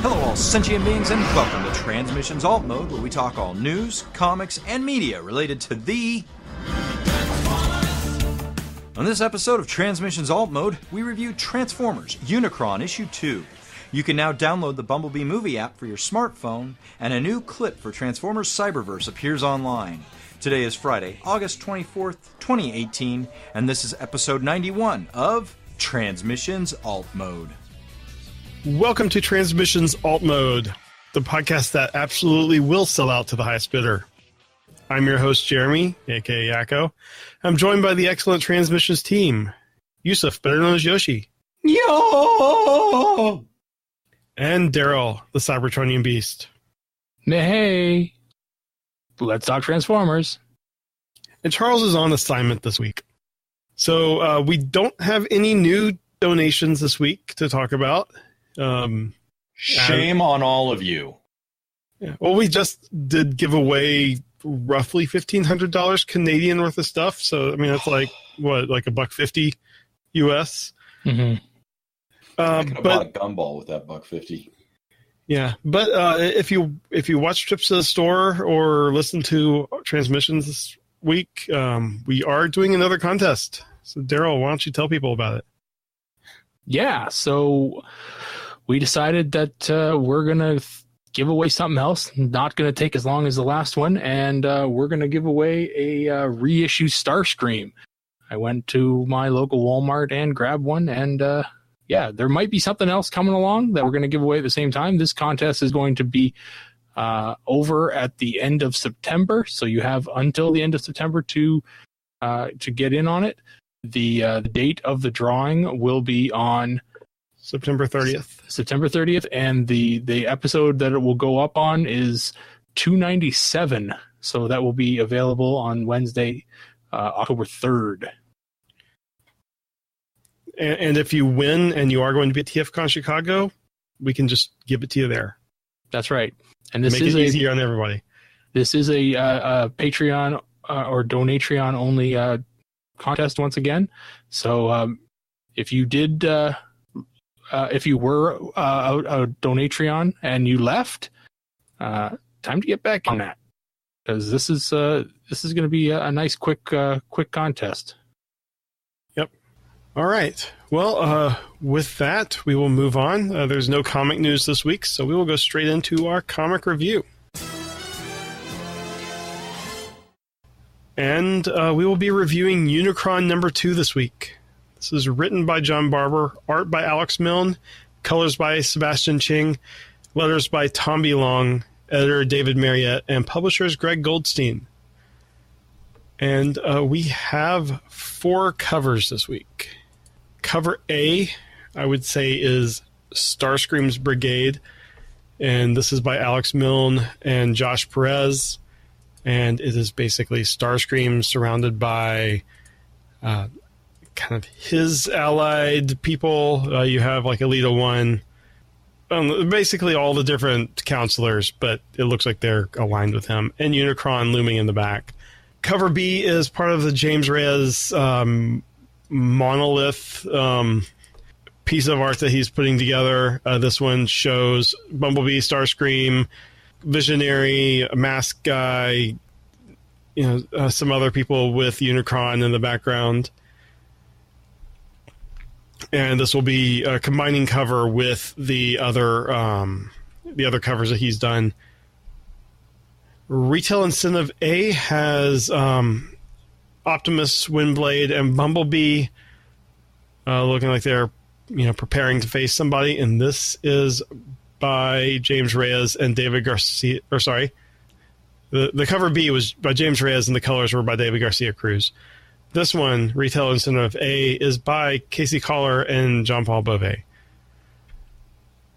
Hello all sentient beings and welcome to Transmissions Alt Mode, where we talk all news, comics, and media related to the... On this episode of Transmissions Alt Mode, we review Transformers Unicron Issue 2. You can now download the Bumblebee movie app for your smartphone, and a new clip for Transformers Cyberverse appears online. Today is Friday, August 24th, 2018, and this is episode 91 of Transmissions Alt Mode. Welcome to Transmissions Alt Mode, the podcast that absolutely will sell out to the highest bidder. I'm your host, Jeremy, aka Yakko. I'm joined by the excellent Transmissions team. Yusuf, better known as Yoshi. Yo! And Daryl, the Cybertronian Beast. Hey! Let's talk Transformers. And Charles is on assignment this week. So we don't have any new donations this week to talk about. Shame on all of you. Yeah, well, we just did give away roughly $1,500 Canadian worth of stuff. So, I mean, that's like, what, like $1.50 US? Mm-hmm. I could have bought a gumball with that $1.50. Yeah, but if you watch trips to the store or listen to Transmissions this week, we are doing another contest. So, Daryl, why don't you tell people about it? Yeah, so we decided that we're going to give away something else, not going to take as long as the last one, and we're going to give away a reissue Starscream. I went to my local Walmart and grabbed one, and yeah, there might be something else coming along that we're going to give away at the same time. This contest is going to be over at the end of September, so you have until the end of September to get in on it. The date of the drawing will be on September 30th. September 30th, and the episode that it will go up on is 297. So that will be available on Wednesday, October 3rd. And if you win and you are going to be at TFCon Chicago, we can just give it to you there. That's right. And this Make is it easier on everybody. This is a Patreon or Donatreon only contest once again. So if you did... if you were a Donatreon and you left, time to get back on that, because this is going to be a nice quick contest. Yep. All right. Well, with that, we will move on. There's no comic news this week, so we will go straight into our comic review. And we will be reviewing Unicron number 2 this week. This is written by John Barber, art by Alex Milne, colors by Sebastian Ching, letters by Tom B. Long, editor David Marriott, and publishers Greg Goldstein. And we have 4 covers this week. Cover A, I would say, is Starscream's Brigade, and this is by Alex Milne and Josh Perez, and it is basically Starscream surrounded by... kind of his allied people. You have like Elita 1, basically all the different counselors, but it looks like they're aligned with him, and Unicron looming in the back. Cover B is part of the James Reyes monolith piece of art that he's putting together. This one shows Bumblebee, Starscream, Visionary, Mask Guy, some other people with Unicron in the background. And this will be a combining cover with the other covers that he's done. Retail incentive A has Optimus, Windblade, and Bumblebee looking like they're preparing to face somebody. And this is by James Reyes and David Garcia. Or sorry, the cover B was by James Reyes and the colors were by David Garcia Cruz. This one, Retail Incentive A, is by Casey Collar and John Paul Beauvais.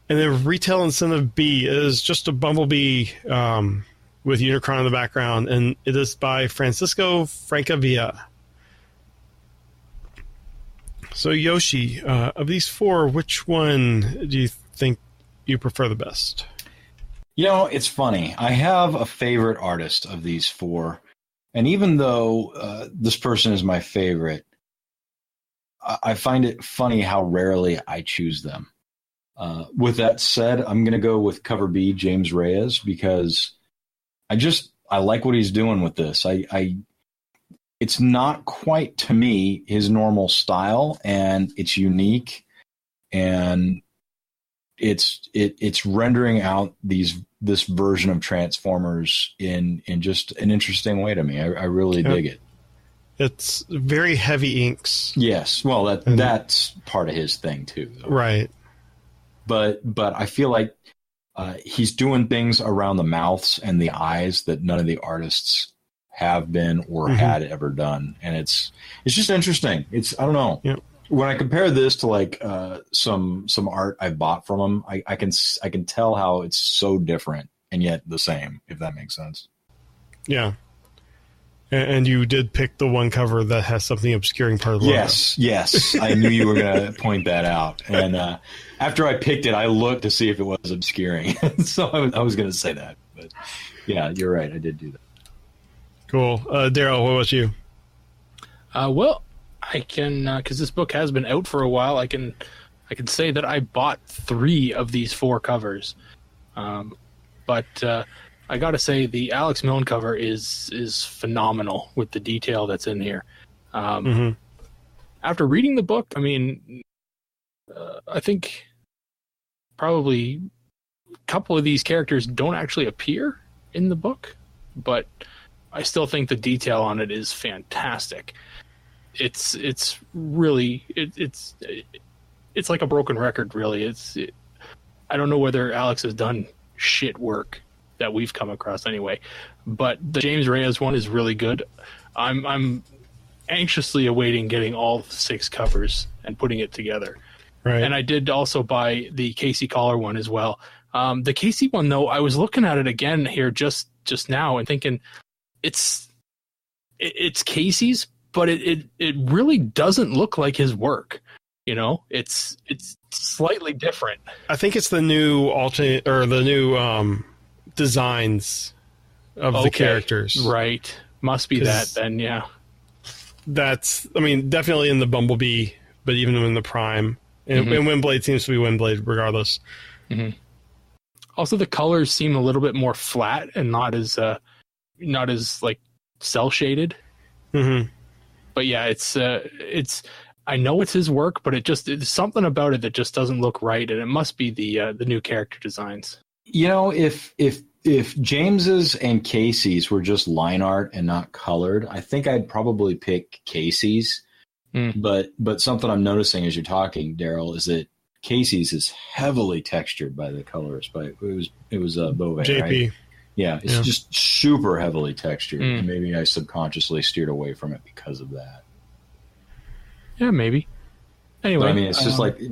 And then Retail Incentive B is just a Bumblebee with Unicron in the background, and it is by Francisco Francavilla. So, Yoshi, of these 4, which one do you think you prefer the best? It's funny. I have a favorite artist of these 4. And even though this person is my favorite, I find it funny how rarely I choose them. With that said, I'm going to go with cover B, James Reyes, because I like what he's doing with this. It's not quite, to me, his normal style, and it's unique, and it's rendering out this version of Transformers in just an interesting way to me. I really dig it. It's very heavy inks. Yes, well, that's part of his thing too, though. Right? But I feel like he's doing things around the mouths and the eyes that none of the artists have been or had ever done, and it's just interesting. I don't know. Yep. When I compare this to like some art I bought from him, I can tell how it's so different and yet the same, if that makes sense. Yeah. And you did pick the one cover that has something obscuring part of the logo. Yes. I knew you were going to point that out. And after I picked it, I looked to see if it was obscuring. So I was going to say that. But yeah, you're right. I did do that. Cool. Daryl, what about you? Well, I can, because this book has been out for a while, I can say that I bought 3 of these 4 covers. But I got to say the Alex Milne cover is phenomenal with the detail that's in here. After reading the book, I mean, I think probably a couple of these characters don't actually appear in the book, but I still think the detail on it is fantastic. It's really it's like a broken record, really. I don't know whether Alex has done shit work that we've come across anyway, but the James Reyes one is really good. I'm anxiously awaiting getting all 6 covers and putting it together. Right. And I did also buy the Casey Collar one as well. The Casey one, though, I was looking at it again here just now and thinking it's Casey's, but it really doesn't look like his work. You know, it's slightly different. I think it's the new alternate or the new designs of the characters. Right. Must be that then, yeah. That's, I mean, definitely in the Bumblebee, but even in the Prime. And Windblade seems to be Windblade regardless. Also, the colors seem a little bit more flat and not as like cell shaded. But yeah, it's I know it's his work, but it's something about it that just doesn't look right, and it must be the new character designs. You know, if James's and Casey's were just line art and not colored, I think I'd probably pick Casey's. But something I'm noticing as you're talking, Daryl, is that Casey's is heavily textured by the colorist. It was Beauvais, JP. right? Yeah, it's just super heavily textured. And maybe I subconsciously steered away from it because of that. Yeah, maybe. Anyway, but I mean, it's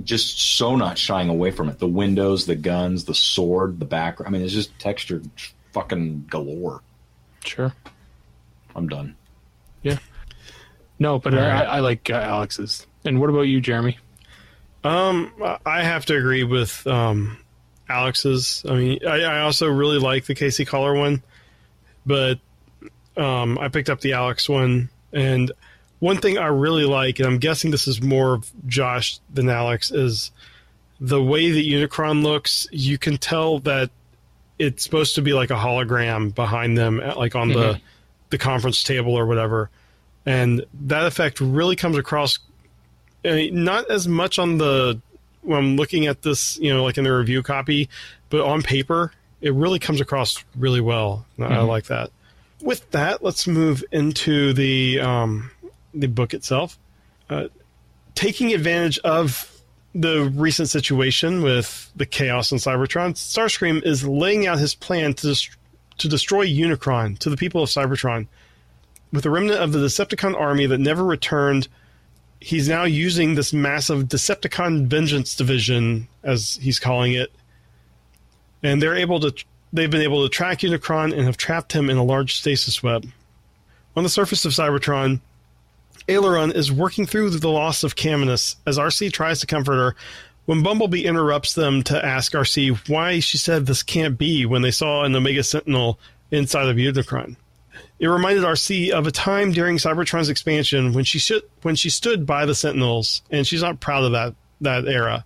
just so not shying away from it. The windows, the guns, the sword, the background. I mean, it's just textured fucking galore. Sure. I'm done. Yeah. No, but I like Alex's. And what about you, Jeremy? I have to agree with Alex's. I mean, I also really like the Casey Collar one, but I picked up the Alex one. And one thing I really like, and I'm guessing this is more of Josh than Alex, is the way that Unicron looks. You can tell that it's supposed to be like a hologram behind them, like on the conference table or whatever. And that effect really comes across, not as much on when I'm looking at this, you know, like in the review copy, but on paper, it really comes across really well. I like that. With that, let's move into the book itself. Taking advantage of the recent situation with the chaos in Cybertron, Starscream is laying out his plan to destroy Unicron to the people of Cybertron. With a remnant of the Decepticon army that never returned, he's now using this massive Decepticon Vengeance Division, as he's calling it. And they've been able to track Unicron and have trapped him in a large stasis web. On the surface of Cybertron, Aileron is working through the loss of Caminus as RC tries to comfort her when Bumblebee interrupts them to ask RC why she said this can't be when they saw an Omega Sentinel inside of Unicron. It reminded RC of a time during Cybertron's expansion when she stood by the Sentinels, and she's not proud of that era.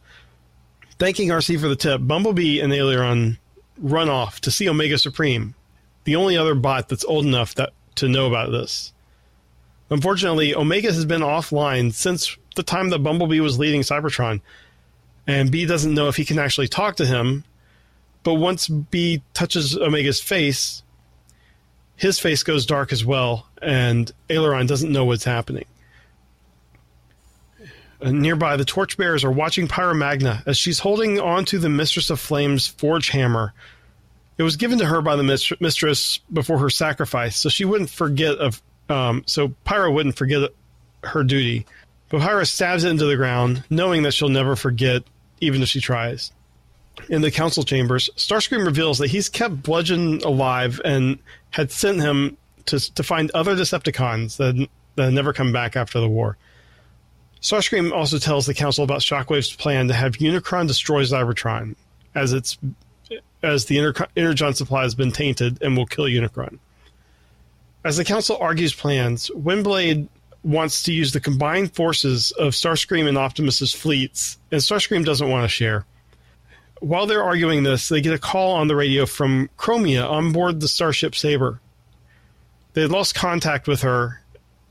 Thanking RC for the tip, Bumblebee and Aileron run off to see Omega Supreme, the only other bot that's old enough to know about this. Unfortunately, Omega has been offline since the time that Bumblebee was leading Cybertron, and B doesn't know if he can actually talk to him, but once B touches Omega's face, his face goes dark as well, and Aileron doesn't know what's happening. Nearby, the Torchbearers are watching Pyromagna as she's holding onto the Mistress of Flame's forge hammer. It was given to her by the Mistress before her sacrifice, so she wouldn't forget so Pyro wouldn't forget her duty. But Pyro stabs it into the ground, knowing that she'll never forget, even if she tries. In the council chambers, Starscream reveals that he's kept Bludgeon alive and had sent him to find other Decepticons that had never come back after the war. Starscream also tells the council about Shockwave's plan to have Unicron destroy Cybertron, as the Energon supply has been tainted and will kill Unicron. As the council argues plans, Windblade wants to use the combined forces of Starscream and Optimus's fleets, and Starscream doesn't want to share. While they're arguing this, they get a call on the radio from Chromia on board the Starship Saber. They had lost contact with her,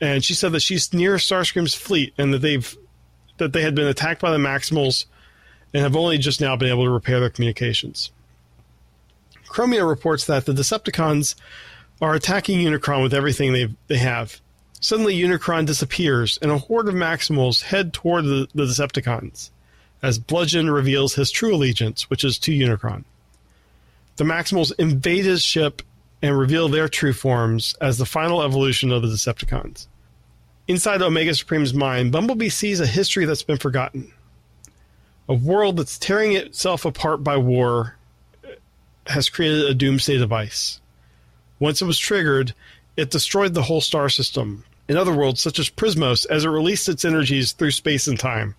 and she said that she's near Starscream's fleet and that they had been attacked by the Maximals and have only just now been able to repair their communications. Chromia reports that the Decepticons are attacking Unicron with everything they have. Suddenly, Unicron disappears, and a horde of Maximals head toward the Decepticons, as Bludgeon reveals his true allegiance, which is to Unicron. The Maximals invade his ship and reveal their true forms as the final evolution of the Decepticons. Inside Omega Supreme's mind, Bumblebee sees a history that's been forgotten. A world that's tearing itself apart by war has created a doomsday device. Once it was triggered, it destroyed the whole star system. In other worlds, such as Prismos, as it released its energies through space and time.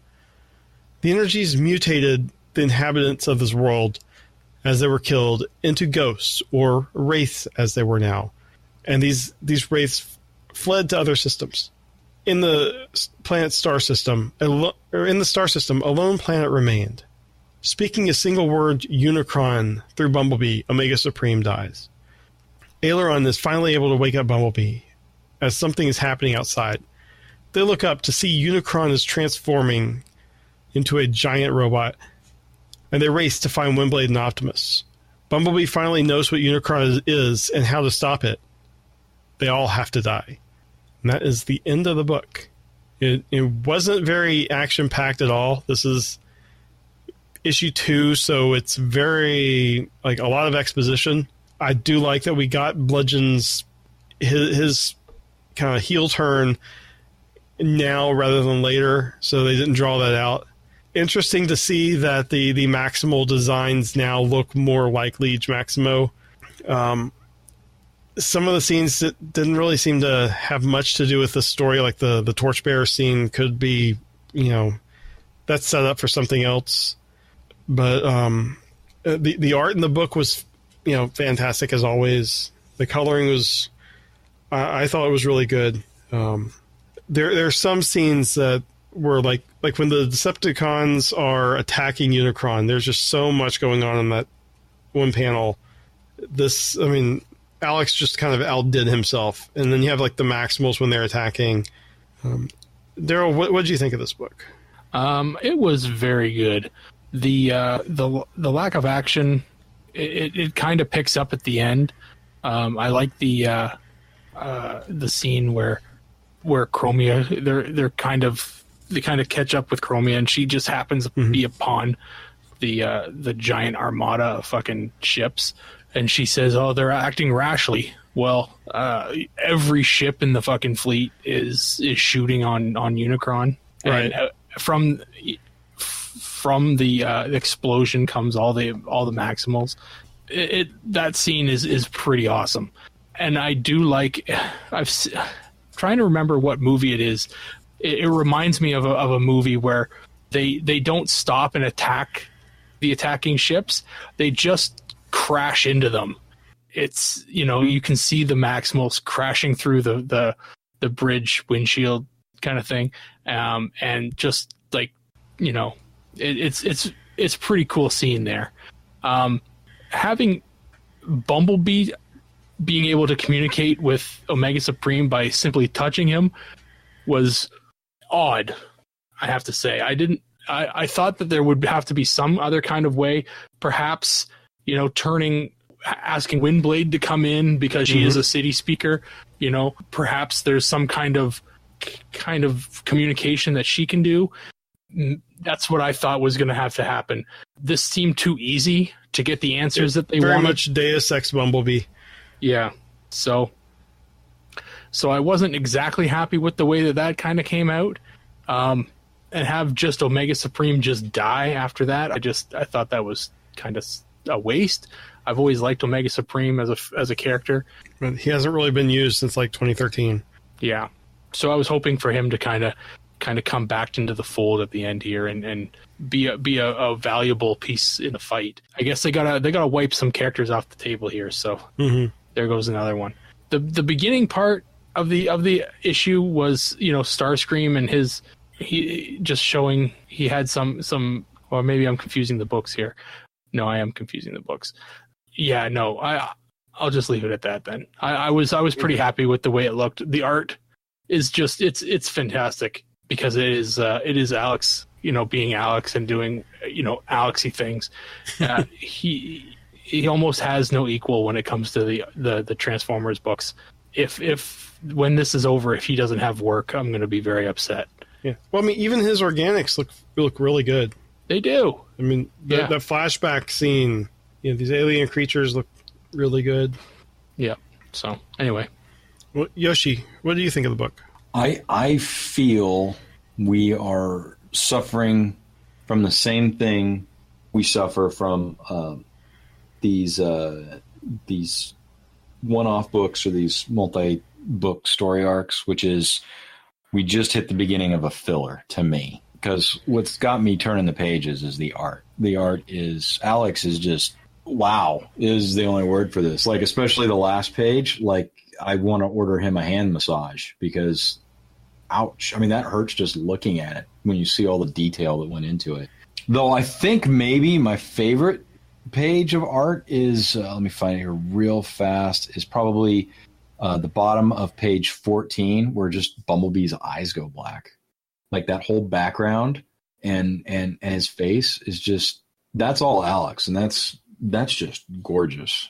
The energies mutated the inhabitants of this world as they were killed into ghosts, or wraiths as they were now. And these wraiths fled to other systems. In the star system, a lone planet remained. Speaking a single word, Unicron, through Bumblebee, Omega Supreme dies. Aileron is finally able to wake up Bumblebee, as something is happening outside. They look up to see Unicron is transforming into a giant robot, and they race to find Windblade and Optimus. Bumblebee finally knows what Unicron is and how to stop it. They all have to die. And that is the end of the book. It wasn't very action-packed at all. This is issue 2, so it's very, a lot of exposition. I do like that we got Bludgeon's his kind of heel turn now rather than later, so they didn't draw that out. Interesting to see that the Maximal designs now look more like Liege Maximo. Some of the scenes that didn't really seem to have much to do with the story, like the Torchbearer scene could be, that's set up for something else. But the art in the book was, fantastic as always. The coloring was, I thought it was really good. There are some scenes that were like when the Decepticons are attacking Unicron, there's just so much going on in that one panel. Alex just kind of outdid himself. And then you have the Maximals when they're attacking. Daryl, what did you think of this book? It was very good. The lack of action, it kind of picks up at the end. I like the scene where Chromia, they kind of catch up with Chromia, and she just happens to be upon the giant armada of fucking ships, and she says, "Oh, they're acting rashly." Well, every ship in the fucking fleet is shooting on Unicron, right? And, from the explosion comes all the Maximals. That scene is pretty awesome, and I do like. Trying to remember what movie it is. It reminds me of a movie where they don't stop and attack the attacking ships. They just crash into them. It's, you can see the Maximals crashing through the bridge windshield kind of thing. And just it's it's pretty cool scene there. Having Bumblebee being able to communicate with Omega Supreme by simply touching him was odd, I have to say. I thought that there would have to be some other kind of way, perhaps, asking Windblade to come in because she is a city speaker. Perhaps there's some kind of communication that she can do. That's what I thought was going to have to happen. This seemed too easy to get the answers that they wanted. Very much Deus Ex Bumblebee. Yeah. So I wasn't exactly happy with the way that kind of came out. And have just Omega Supreme just die after that. I thought that was kind of a waste. I've always liked Omega Supreme as a character. But he hasn't really been used since like 2013. Yeah. So I was hoping for him to kind of come back into the fold at the end here and be a valuable piece in the fight. I guess they gotta wipe some characters off the table here. So there goes another one. The beginning part of the issue was Starscream and he just showing he had some. Or maybe I'm confusing the books here. No, I am confusing the books. Yeah, no, I'll just leave it at that then. I was pretty happy with the way it looked. The art is just it's fantastic because it is Alex, being Alex and doing Alexy things. He almost has no equal when it comes to the Transformers books. If when this is over, if he doesn't have work, I'm going to be very upset. Yeah. Well, I mean, even his organics look really good. They do. I mean, the flashback scene, these alien creatures look really good. Yeah. So, anyway. Well, Yoshi, what do you think of the book? I feel we are suffering from the same thing we suffer from these one-off books or these multi-book story arcs, which is we just hit the beginning of a filler to me. Because what's got me turning the pages is the art. The art is, Alex is just, wow, is the only word for this. Like, especially the last page, like, I want to order him a hand massage because, ouch. I mean, that hurts just looking at it when you see all the detail that went into it. Though I think maybe my favorite page of art is, let me find it here real fast, is probably the bottom of page 14 where just Bumblebee's eyes go black. Like that whole background and his face is just, that's all Alex. And that's just gorgeous.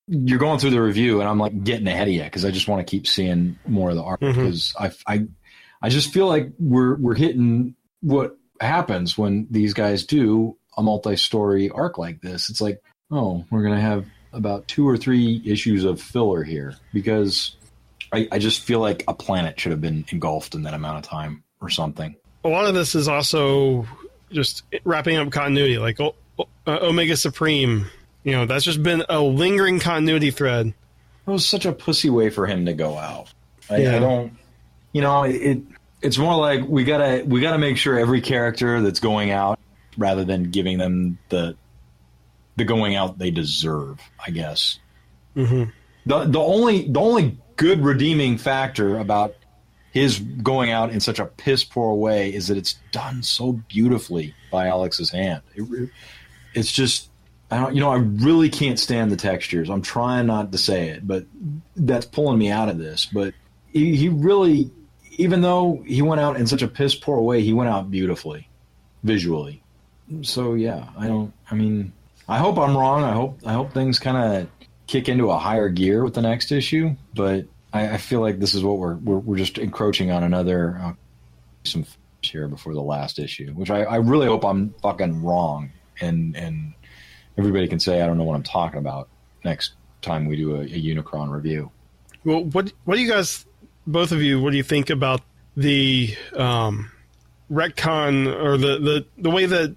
You're going through the review and I'm like getting ahead of you because I just want to keep seeing more of the art because I just feel like we're hitting what happens when these guys do a multi-story arc like this. It's like, oh, we're going to have about 2 or 3 issues of filler here because I just feel like a planet should have been engulfed in that amount of time or something. A lot of this is also just wrapping up continuity, like Omega Supreme. That's just been a lingering continuity thread. It was such a pussy way for him to go out. I don't, it's more like we gotta make sure every character that's going out, rather than giving them the going out they deserve, I guess. The only good redeeming factor about his going out in such a piss poor way is that it's done so beautifully by Alex's hand. It's just, I really can't stand the textures. I'm trying not to say it, but that's pulling me out of this. But he really, even though he went out in such a piss poor way, he went out beautifully, visually. So yeah, I hope I'm wrong. I hope things kind of kick into a higher gear with the next issue, but I feel like this is what we're just encroaching on another some here before the last issue, which I really hope I'm fucking wrong and everybody can say I don't know what I'm talking about next time we do a Unicron review. Well, what do you guys, both of you, what do you think about the retcon or the way that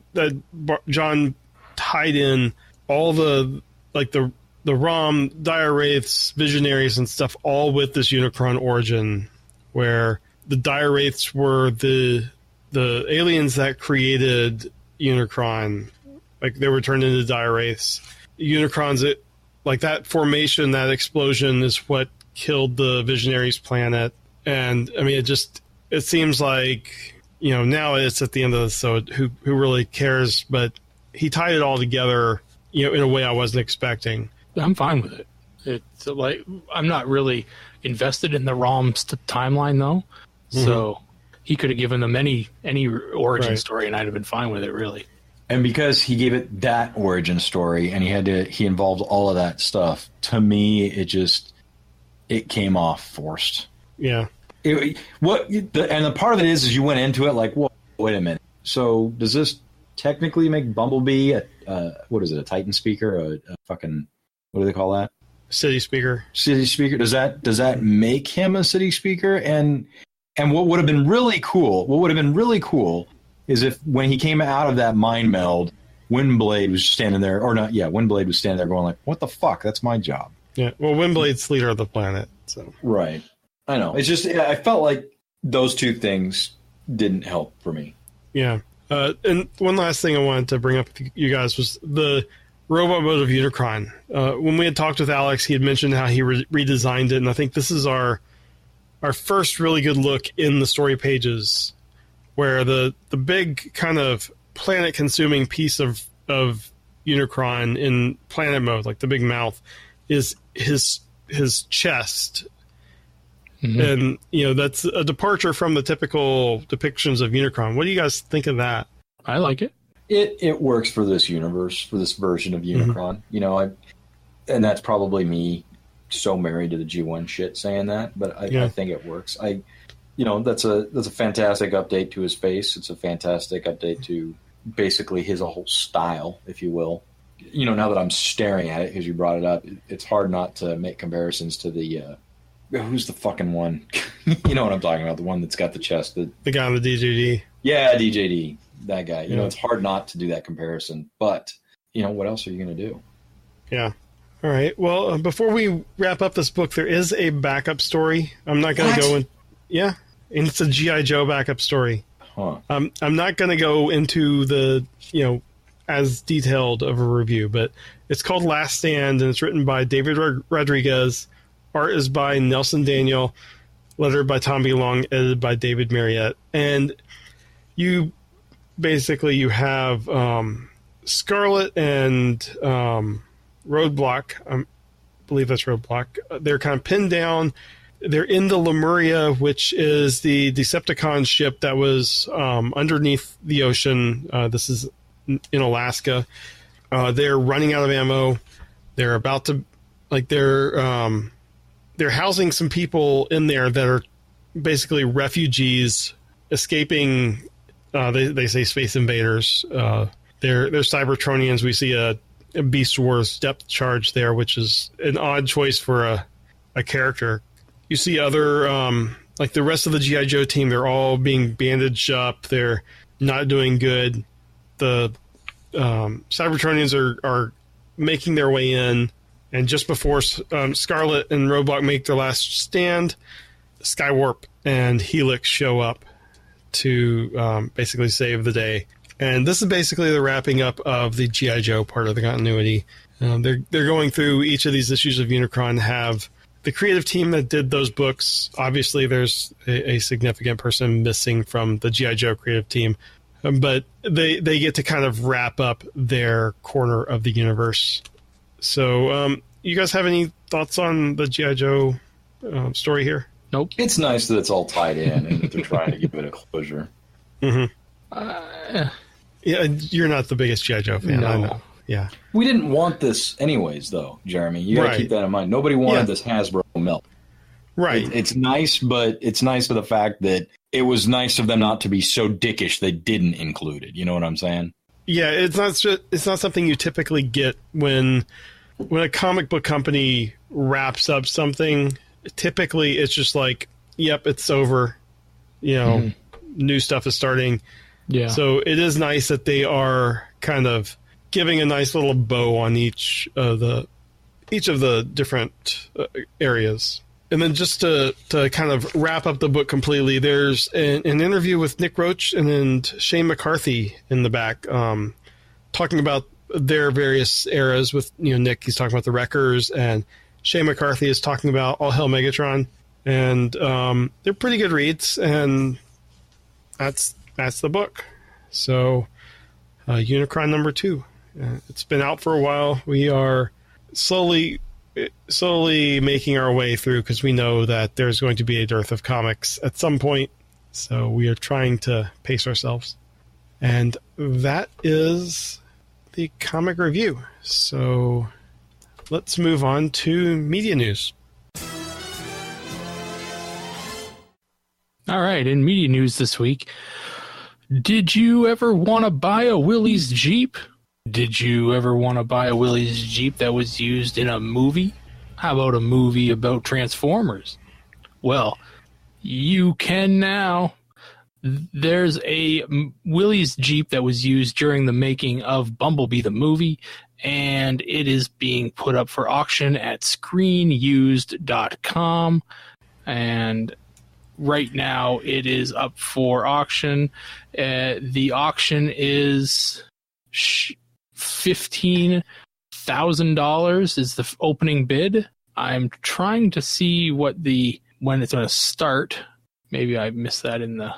John tied in all the ROM, Dire Wraiths, Visionaries, and stuff, all with this Unicron origin, where the Dire Wraiths were the aliens that created Unicron, like they were turned into Dire Wraiths. Unicron's like that formation, that explosion is what killed the Visionaries planet, and I mean it seems like now it's at the end of the episode. Who really cares? But he tied it all together, in a way I wasn't expecting. I'm fine with it. It's like I'm not really invested in the ROM's timeline though, so he could have given them any origin story, and I'd have been fine with it, really. And because he gave it that origin story, and he involved all of that stuff. To me, it came off forced. Yeah. And the part of it is you went into it like, whoa, wait a minute. So does this technically make Bumblebee a Titan speaker? A fucking, what do they call that? City speaker. City speaker. Does that make him a city speaker? And what would have been really cool is if when he came out of that mind meld, Windblade was standing there, Windblade was standing there going like, what the fuck? That's my job. Yeah. Well, Windblade's leader of the planet. So right. I know. It's just I felt like those two things didn't help for me. Yeah. And one last thing I wanted to bring up with you guys was the robot mode of Unicron. When we had talked with Alex, he had mentioned how he redesigned it, and I think this is our first really good look in the story pages, where the big kind of planet-consuming piece of Unicron in planet mode, like the big mouth, is his chest. And that's a departure from the typical depictions of Unicron. What do you guys think of that? I like it. It works for this universe, for this version of Unicron. And that's probably me so married to the G1 shit saying that, but I think it works. That's a fantastic update to his face. It's a fantastic update to basically his whole style, if you will. Now that I'm staring at it because you brought it up, it's hard not to make comparisons to the who's the fucking one? You know what I'm talking about? The one that's got the chest. The guy on the DJD. Yeah, DJD. That guy. It's hard not to do that comparison. But, what else are you going to do? Yeah. All right. Well, before we wrap up this book, there is a backup story. I'm not going to go in. Yeah. And it's a G.I. Joe backup story. Huh. I'm not going to go into the, as detailed of a review, but it's called Last Stand, and it's written by David Rodriguez. Art is by Nelson Daniel, lettered by Tom B. Long, edited by David Marriott. And you have Scarlet and Roadblock. I believe that's Roadblock. They're kind of pinned down. They're in the Lemuria, which is the Decepticon ship that was underneath the ocean. This is in Alaska. They're running out of ammo. They're about to, they're housing some people in there that are basically refugees escaping. They say space invaders. They're Cybertronians. We see a Beast Wars depth charge there, which is an odd choice for a character. You see other, the rest of the G.I. Joe team, they're all being bandaged up. They're not doing good. The Cybertronians are making their way in. And just before Scarlet and Roadblock make their last stand, Skywarp and Helix show up to basically save the day. And this is basically the wrapping up of the G.I. Joe part of the continuity. They're going through each of these issues of Unicron, have the creative team that did those books. Obviously, there's a significant person missing from the G.I. Joe creative team. But they get to kind of wrap up their corner of the universe. So, you guys have any thoughts on the G.I. Joe story here? Nope. It's nice that it's all tied in and that they're trying to give it a closure. Yeah, you're not the biggest G.I. Joe fan. No. I know. Yeah. We didn't want this anyways, though, Jeremy. You got to keep that in mind. Nobody wanted this Hasbro milk. Right. It's nice, but it's nice for the fact that it was nice of them not to be so dickish they didn't include it. You know what I'm saying? Yeah, it's not something you typically get when a comic book company wraps up something. Typically, it's just like, yep, it's over. New stuff is starting. Yeah. So it is nice that they are kind of giving a nice little bow on each of the different areas. And then just to kind of wrap up the book completely, there's an interview with Nick Roach and Shane McCarthy in the back, talking about their various eras. With Nick, he's talking about the Wreckers, and Shane McCarthy is talking about All Hell Megatron, and they're pretty good reads. And that's that's the book. So, Unicron number 2. It's been out for a while. We are slowly making our way through because we know that there's going to be a dearth of comics at some point. So we are trying to pace ourselves. And that is the comic review. So let's move on to media news. All right, in media news this week, did you ever want to buy a Willys Jeep? Did you ever want to buy a Willys Jeep that was used in a movie? How about a movie about Transformers? Well, you can now. There's a Willys Jeep that was used during the making of Bumblebee the movie, and it is being put up for auction at screenused.com. And right now it is up for auction. The auction is $15,000 is the opening bid. I'm trying to see when it's going to start. Maybe I missed that in the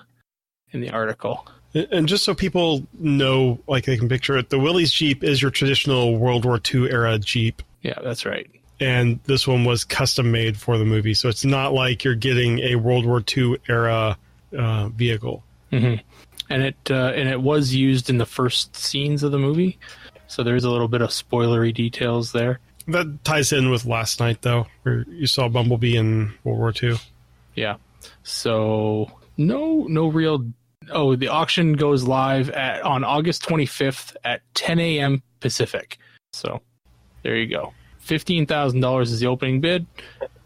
article. And just so people know, like they can picture it, the Willys Jeep is your traditional World War II era Jeep. Yeah, that's right. And this one was custom made for the movie, so it's not like you're getting a World War II era vehicle. Mm-hmm. And it was used in the first scenes of the movie, so there's a little bit of spoilery details there. That ties in with last night, though, where you saw Bumblebee in World War II. Yeah. So no real. Oh, the auction goes live on August 25th at 10 a.m. Pacific. So there you go. $15,000 is the opening bid.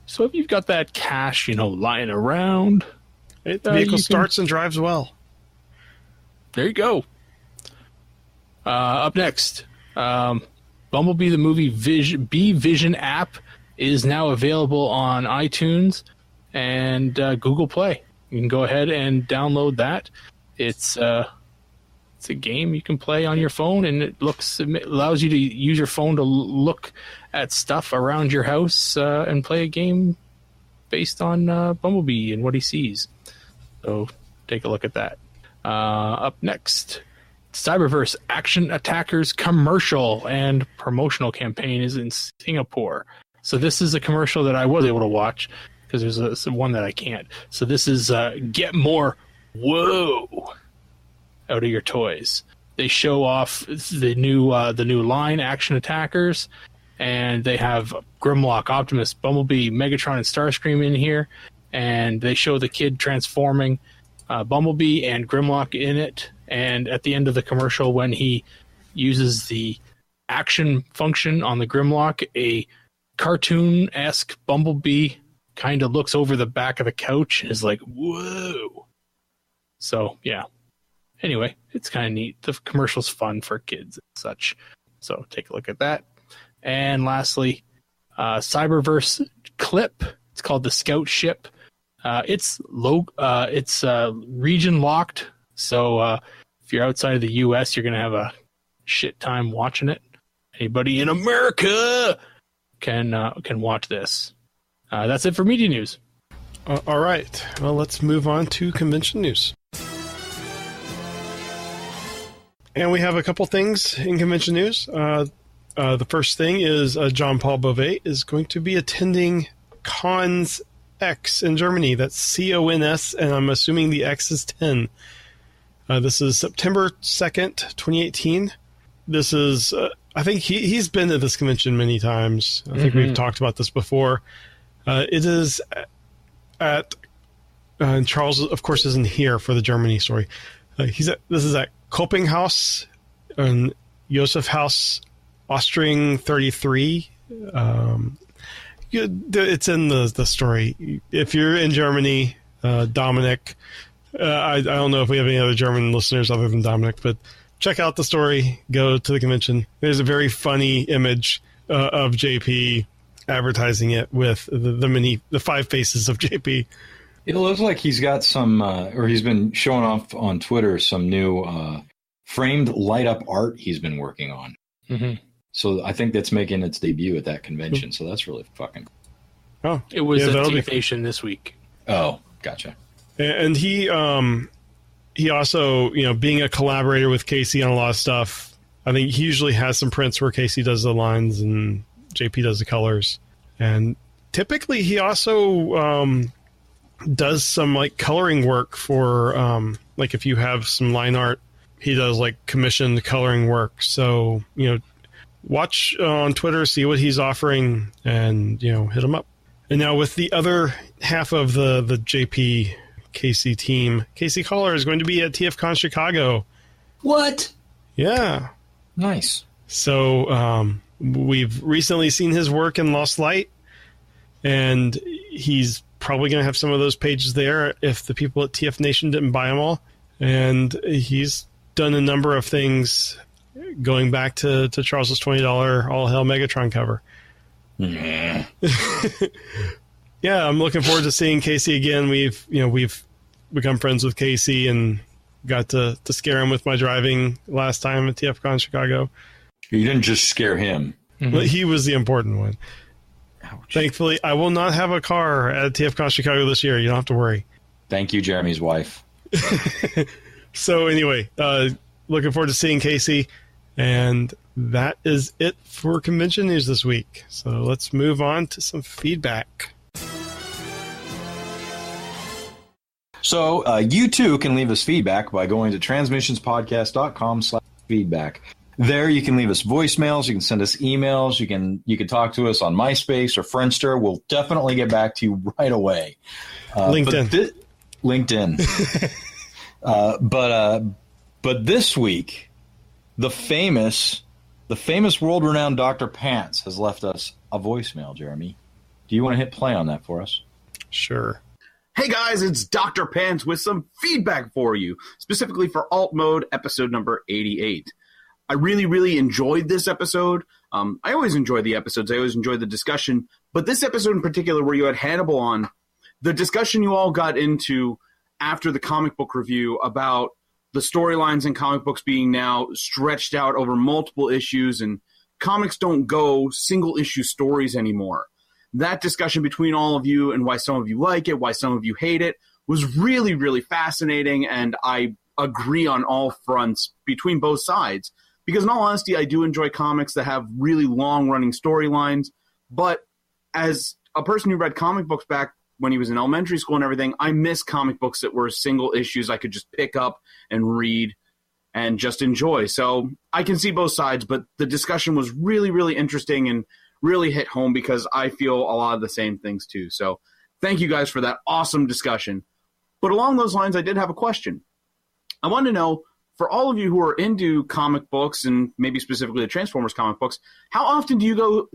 So if you've got that cash, lying around, the vehicle starts and drives well. There you go. Up next, Bumblebee the movie Vision app is now available on iTunes and Google Play. You can go ahead and download that. It's a game you can play on your phone, and it allows you to use your phone to look at stuff around your house and play a game based on Bumblebee and what he sees. So take a look at that. Up next, Cyberverse Action Attackers commercial and promotional campaign is in Singapore. So this is a commercial that I was able to watch because there's one that I can't. So this is get more whoa out of your toys. They show off the new line Action Attackers, and they have Grimlock, Optimus, Bumblebee, Megatron, and Starscream in here, and they show the kid transforming Bumblebee and Grimlock in it. And at the end of the commercial, when he uses the action function on the Grimlock, a cartoon-esque Bumblebee kind of looks over the back of the couch and is like, whoa. So, yeah. Anyway, it's kind of neat. The commercial's fun for kids and such. So take a look at that. And lastly, Cyberverse clip. It's called the Scout Ship. It's region locked. So if you're outside of the U.S., you're going to have a shit time watching it. Anybody in America can watch this. That's it for media news. All right. Well, let's move on to convention news. And we have a couple things in convention news. The first thing is John Paul Beauvais is going to be attending Cons X in Germany. That's CONS, and I'm assuming the X is 10. This is September 2nd, 2018. This is, I think he's been to this convention many times. I think we've talked about this before. It is at, and Charles, of course, isn't here for the Germany story. This is at Kopinghaus and Josef House, Austrian 33. It's in the story. If you're in Germany, Dominic, I don't know if we have any other German listeners other than Dominic, but check out the story. Go to the convention. There's a very funny image of JP advertising it with the 5 faces of JP. It looks like he's got some, or he's been showing off on Twitter some new framed light-up art he's been working on. Mm-hmm. So I think that's making its debut at that convention. So that's really fucking cool. Oh, it was at TFation this week. Oh, gotcha. And he he also, being a collaborator with Casey on a lot of stuff, I think he usually has some prints where Casey does the lines and JP does the colors. And typically he also does some like coloring work for like if you have some line art, he does like commissioned coloring work. So, watch on Twitter, see what he's offering, and, hit him up. And now with the other half of the JP Casey team, Casey Collar is going to be at TFCon Chicago. What? Yeah. Nice. So we've recently seen his work in Lost Light, and he's probably going to have some of those pages there if the people at TF Nation didn't buy them all. And he's done a number of things going back to Charles's $20 All Hail Megatron cover. Yeah. Yeah, I'm looking forward to seeing Casey again. We've become friends with Casey and got to scare him with my driving last time at TFCon Chicago. You didn't just scare him. But he was the important one. Ouch. Thankfully, I will not have a car at TFCon Chicago this year. You don't have to worry. Thank you, Jeremy's wife. So anyway, looking forward to seeing Casey. And that is it for convention news this week. So let's move on to some feedback. So you too can leave us feedback by going to transmissionspodcast.com/feedback. There you can leave us voicemails, you can send us emails, you can talk to us on MySpace or Friendster. We'll definitely get back to you right away. LinkedIn. LinkedIn. But this week, the famous world-renowned Dr. Pants has left us a voicemail, Jeremy. Do you want to hit play on that for us? Sure. Hey guys, it's Dr. Pants with some feedback for you, specifically for Alt Mode episode number 88. I really, really enjoyed this episode. I always enjoy the episodes. I always enjoy the discussion. But this episode in particular, where you had Hannibal on, the discussion you all got into after the comic book review about the storylines in comic books being now stretched out over multiple issues, and comics don't go single-issue stories anymore. That discussion between all of you and why some of you like it, why some of you hate it, was really, really fascinating, and I agree on all fronts between both sides. Because in all honesty, I do enjoy comics that have really long-running storylines, but as a person who read comic books back when he was in elementary school and everything, I miss comic books that were single issues I could just pick up and read and just enjoy. So I can see both sides, but the discussion was really, really interesting and really hit home because I feel a lot of the same things too. So thank you guys for that awesome discussion. But along those lines, I did have a question. I want to know, for all of you who are into comic books and maybe specifically the Transformers comic books, how often do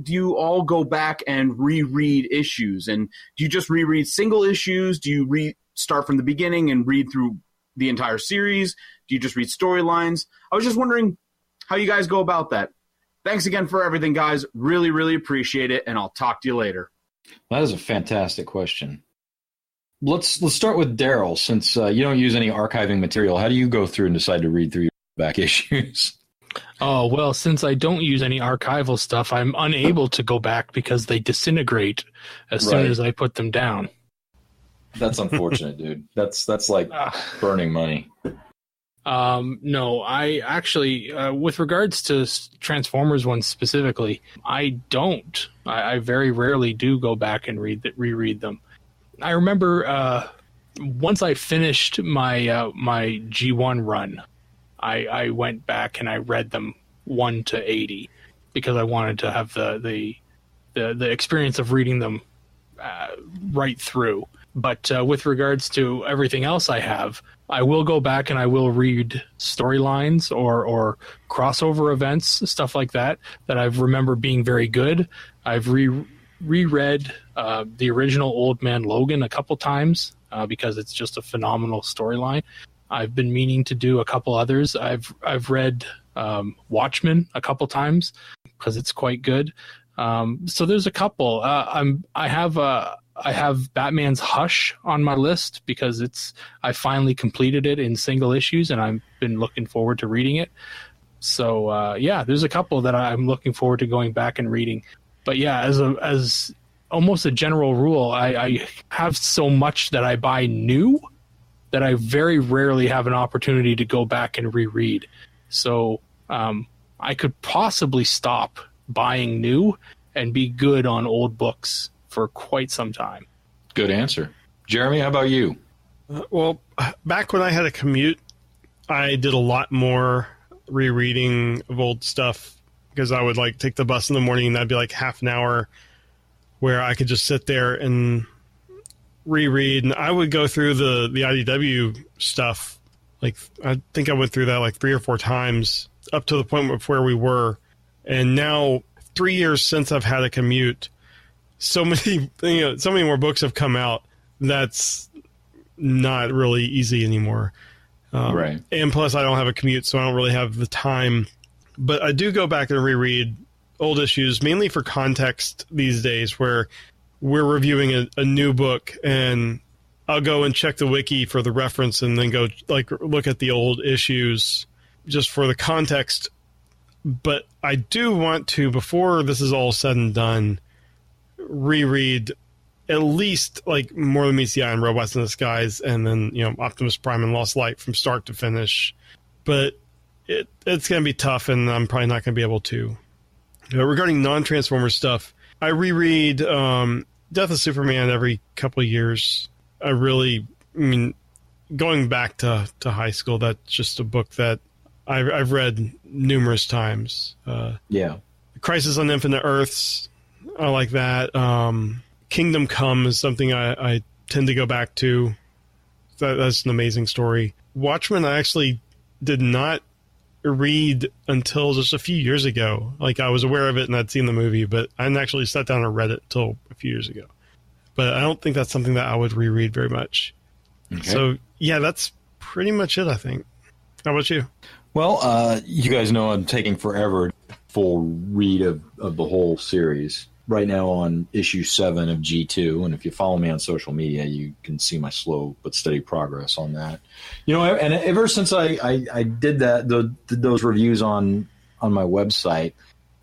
you all go back and reread issues? And do you just reread single issues? Do you start from the beginning and read through the entire series? Do you just read storylines? I was just wondering how you guys go about that. Thanks again for everything, guys. Really, really appreciate it, and I'll talk to you later. That is a fantastic question. Let's start with Daryl, since you don't use any archiving material. How do you go through and decide to read through your back issues? Oh, well, since I don't use any archival stuff, I'm unable to go back because they disintegrate as soon as I put them down. That's unfortunate, dude. That's like burning money. No, I actually, with regards to Transformers ones specifically, I don't. I very rarely do go back and reread them. I remember once I finished my my G1 run, I went back and I read them 1 to 80 because I wanted to have the experience of reading them right through. But with regards to everything else I will go back and I will read storylines or crossover events, stuff like that I remember being very good. I've reread the original Old Man Logan a couple times because it's just a phenomenal storyline. I've been meaning to do a couple others. I've read Watchmen a couple times because it's quite good. So there's a couple. I have Batman's Hush on my list because I finally completed it in single issues and I've been looking forward to reading it. So yeah, there's a couple that I'm looking forward to going back and reading. But yeah, as almost a general rule, I have so much that I buy new that I very rarely have an opportunity to go back and reread. So I could possibly stop buying new and be good on old books for quite some time. Good answer. Jeremy, how about you? Well, back when I had a commute, I did a lot more rereading of old stuff because I would like take the bus in the morning and that'd be like half an hour where I could just sit there and reread. And I would go through the IDW stuff. Like, I think I went through that like 3 or 4 times up to the point of where we were. And now 3 years since I've had a commute, so many more books have come out. That's not really easy anymore. Right. And plus, I don't have a commute, so I don't really have the time. But I do go back and reread old issues, mainly for context these days, where we're reviewing a new book, and I'll go and check the wiki for the reference and then go like look at the old issues just for the context. But I do want to, before this is all said and done, reread at least like More Than Meets the Eye and Robots in Disguise, and then Optimus Prime and Lost Light from start to finish. But it's going to be tough, and I'm probably not going to be able to. Regarding non-Transformers stuff, I reread Death of Superman every couple of years. Going back to high school, that's just a book that I've read numerous times. Yeah. Crisis on Infinite Earths, I like that. Kingdom Come is something I tend to go back to. That's an amazing story. Watchmen, I actually did not read until just a few years ago. Like, I was aware of it and I'd seen the movie, but I hadn't actually sat down and read it until a few years ago. But I don't think that's something that I would reread very much. Okay. So, yeah, that's pretty much it, I think. How about you? Well, you guys know I'm taking forever full read of the whole series. Right now on issue 7 of G2, and if you follow me on social media, you can see my slow but steady progress on that. And ever since I did those reviews on my website,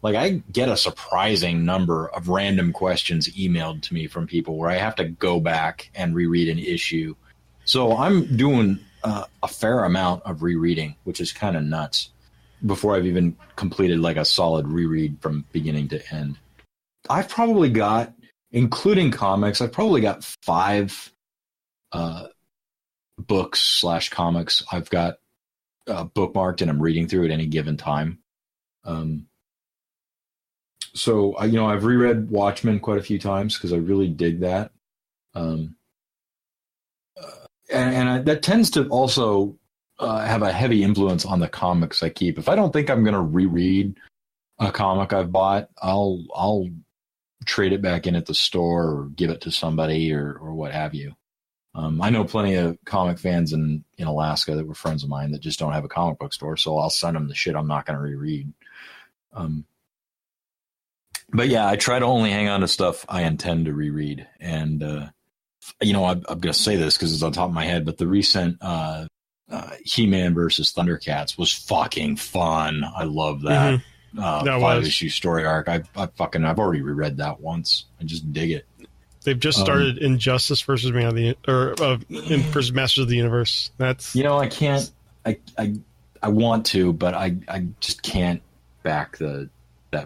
like, I get a surprising number of random questions emailed to me from people where I have to go back and reread an issue. So I'm doing a fair amount of rereading, which is kind of nuts, before I've even completed like a solid reread from beginning to end. I've probably got, including comics, I've probably got 5 books/comics I've got bookmarked and I'm reading through at any given time. So I've reread Watchmen quite a few times because I really dig that. And that tends to also have a heavy influence on the comics I keep. If I don't think I'm going to reread a comic I've bought, I'll trade it back in at the store or give it to somebody or what have you. I know plenty of comic fans in Alaska that were friends of mine that just don't have a comic book store, so I'll send them the shit I'm not going to reread. But yeah, I try to only hang on to stuff I intend to reread. And, I'm going to say this because it's on top of my head, but the recent He-Man versus Thundercats was fucking fun. I love that. Mm-hmm. 5-issue story arc. I've already reread that once. I just dig it. They've just started Injustice versus versus Masters of the Universe. That's I can't. I want to, but I just can't back that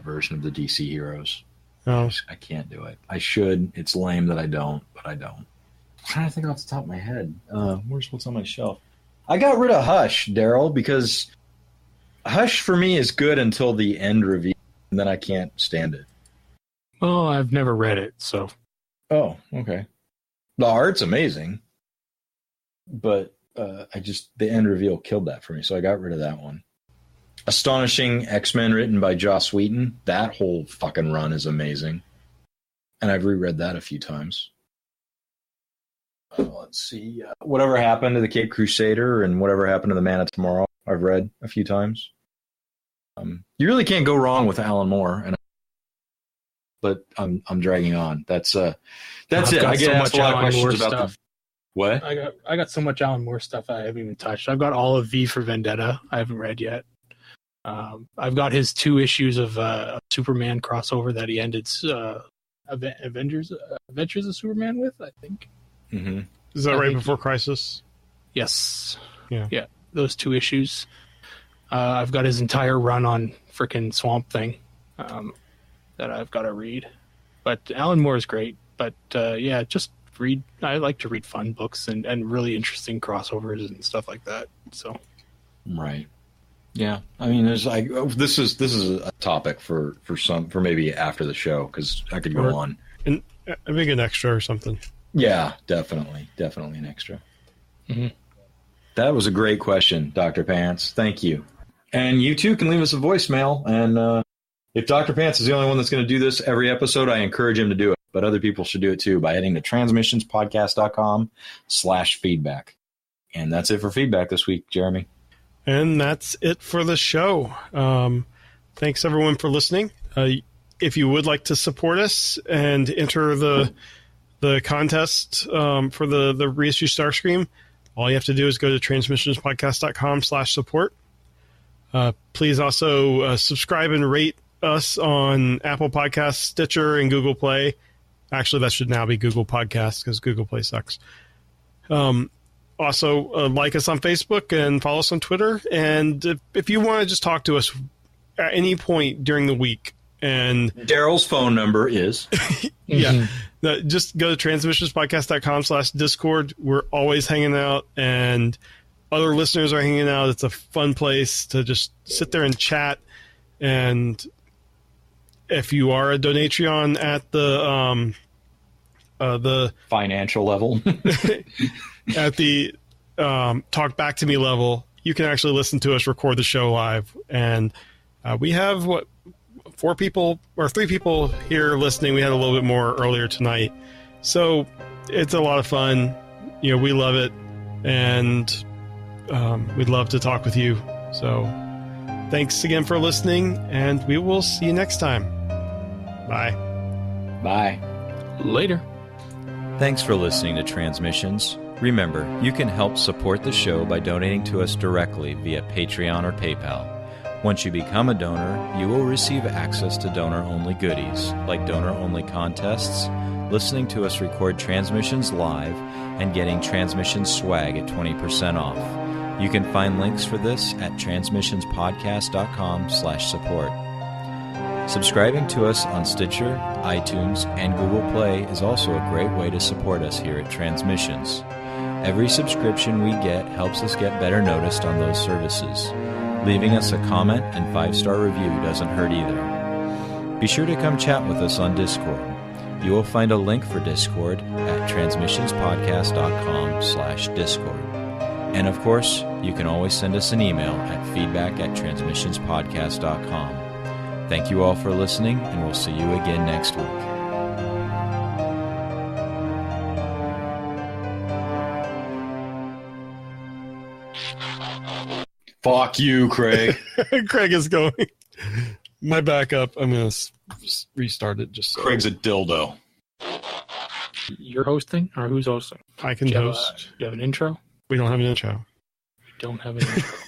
version of the DC heroes. Oh. I can't do it. I should. It's lame that I don't, but I don't. I'm trying to think off the top of my head. Where's what's on my shelf? I got rid of Hush, Daryl, because Hush for me is good until the end review, and then I can't stand it. Well, I've never read it, so. Oh, okay. The art's amazing, but the end reveal killed that for me, so I got rid of that one. Astonishing X-Men written by Joss Whedon. That whole fucking run is amazing, and I've reread that a few times. Let's see. Whatever Happened to the Cape Crusader and Whatever Happened to the Man of Tomorrow, I've read a few times. You really can't go wrong with Alan Moore, but I'm dragging on. That's it. I get asked a lot of questions about the what? I got so much Alan Moore stuff I haven't even touched. I've got all of V for Vendetta. I haven't read yet. I've got his 2 issues of Superman crossover that he ended Adventures of Superman with, I think. Mm-hmm. Is that right before Crisis? Yes. Yeah. Those 2 issues. I've got his entire run on frickin' Swamp Thing that I've got to read. But Alan Moore is great. But just read. I like to read fun books and really interesting crossovers and stuff like that. So. Right. Yeah. I mean, there's like this is a topic for maybe after the show, because I could go on. And maybe an extra or something. Yeah, definitely an extra. Mm-hmm. That was a great question, Dr. Pants. Thank you. And you too can leave us a voicemail. And if Dr. Pants is the only one that's going to do this every episode, I encourage him to do it. But other people should do it too by heading to transmissionspodcast.com/feedback. And that's it for feedback this week, Jeremy. And that's it for the show. Thanks, everyone, for listening. If you would like to support us and enter the contest for the reissue Starscream, all you have to do is go to transmissionspodcast.com/support. Please also subscribe and rate us on Apple Podcasts, Stitcher, and Google Play. Actually, that should now be Google Podcasts because Google Play sucks. Also, like us on Facebook and follow us on Twitter. And if you want to just talk to us at any point during the week, and Daryl's phone number is just go to transmissionspodcast.com/Discord. We're always hanging out, and other listeners are hanging out. It's a fun place to just sit there and chat. And if you are a Donatreon at the financial level, at the talk back to me level, you can actually listen to us record the show live. And we have 3 people here listening. We had a little bit more earlier tonight, so it's a lot of fun. We love it, and we'd love to talk with you. So thanks again for listening, and we will see you next time. Bye. Later. Thanks for listening to Transmissions. Remember, you can help support the show by donating to us directly via Patreon or PayPal. Once you become a donor, you will receive access to donor-only goodies, like donor-only contests, listening to us record transmissions live, and getting transmission swag at 20% off. You can find links for this at transmissionspodcast.com/support. Subscribing to us on Stitcher, iTunes, and Google Play is also a great way to support us here at Transmissions. Every subscription we get helps us get better noticed on those services. Leaving us a comment and 5-star review doesn't hurt either. Be sure to come chat with us on Discord. You will find a link for Discord at transmissionspodcast.com/Discord. And of course, you can always send us an email at feedback@transmissionspodcast.com. Thank you all for listening, and we'll see you again next week. fuck you, Craig. Craig is going. My backup. I'm going to restart it just so. Craig's a dildo. You're hosting, or who's hosting? I can host. Do you have an intro? We don't have an intro. We don't have an intro.